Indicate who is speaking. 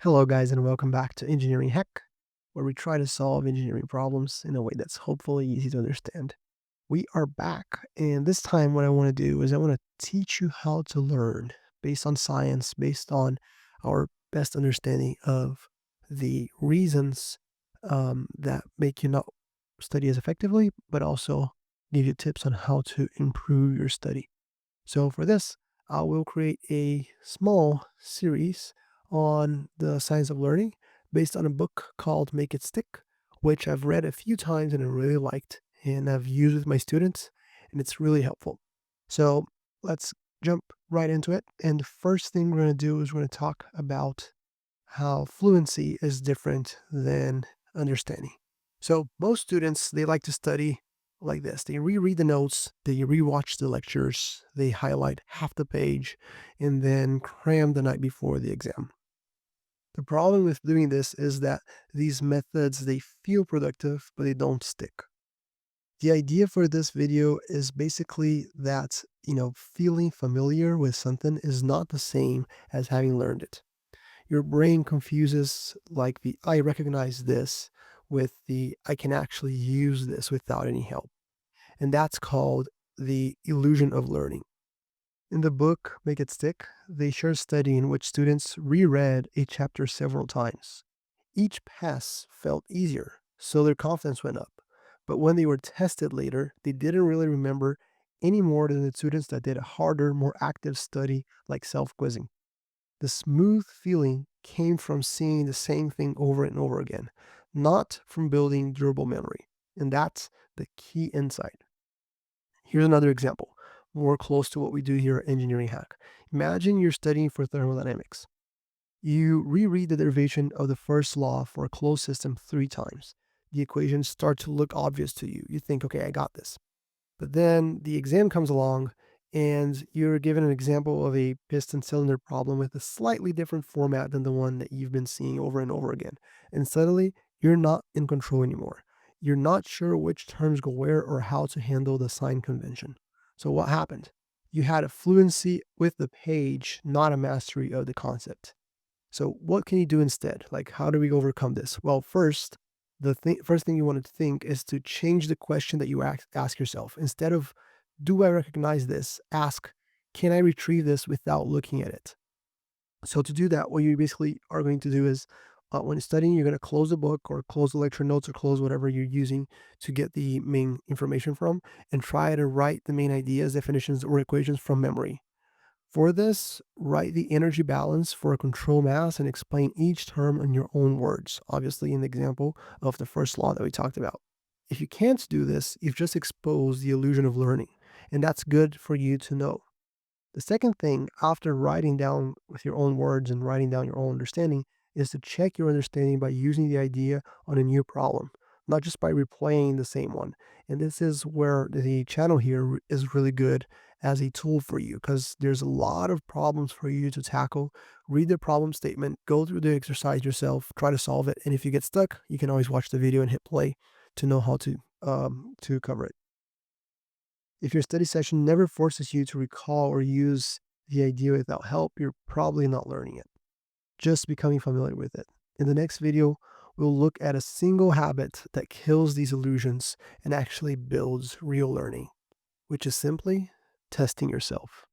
Speaker 1: Hello, guys, and welcome back to Engineering Hack, where we try to solve engineering problems in a way that's hopefully easy to understand. We are back, and this time, what I want to do is I want to teach you how to learn based on science, based on our best understanding of the reasons that make you not study as effectively, but also give you tips on how to improve your study. So for this, I will create a small series on the science of learning based on a book called Make It Stick, which I've read a few times and I really liked and I've used with my students, and it's really helpful. So let's jump right into it. And the first thing we're going to do is we're going to talk about how fluency is different than understanding. So most students, they like to study like this. They reread the notes, they rewatch the lectures, they highlight half the page, and then cram the night before the exam. The problem with doing this is that these methods, they feel productive, but they don't stick. The idea for this video is basically that, feeling familiar with something is not the same as having learned it. Your brain confuses like the I recognize this with the I can actually use this without any help. And that's called the illusion of learning. In the book Make It Stick, they share a study in which students reread a chapter several times. Each pass felt easier, so their confidence went up. But when they were tested later, they didn't really remember any more than the students that did a harder, more active study like self quizzing. The smooth feeling came from seeing the same thing over and over again, not from building durable memory. And that's the key insight. Here's another example, more close to what we do here at Engineering Hack. Imagine you're studying for thermodynamics. You reread the derivation of the first law for a closed system 3 times. The equations start to look obvious to you. You think, okay, I got this. But then the exam comes along and you're given an example of a piston cylinder problem with a slightly different format than the one that you've been seeing over and over again. And suddenly you're not in control anymore. You're not sure which terms go where or how to handle the sign convention. So what happened? You had a fluency with the page, not a mastery of the concept. So what can you do instead? Like, how do we overcome this? Well, first, first thing you want to think is to change the question that you ask yourself. Instead of, do I recognize this? Ask, can I retrieve this without looking at it? So to do that, what you basically are going to do is when studying, you're going to close the book or close the lecture notes or close whatever you're using to get the main information from and try to write the main ideas, definitions, or equations from memory. For this, write the energy balance for a control mass and explain each term in your own words, obviously in the example of the first law that we talked about. If you can't do this, you've just exposed the illusion of learning, and that's good for you to know. The second thing, after writing down with your own words and writing down your own understanding, is to check your understanding by using the idea on a new problem, not just by replaying the same one. And this is where the channel here is really good as a tool for you because there's a lot of problems for you to tackle. Read the problem statement, go through the exercise yourself, try to solve it. And if you get stuck, you can always watch the video and hit play to know how to cover it. If your study session never forces you to recall or use the idea without help, you're probably not learning it, just becoming familiar with it. In the next video, we'll look at a single habit that kills these illusions and actually builds real learning, which is simply testing yourself.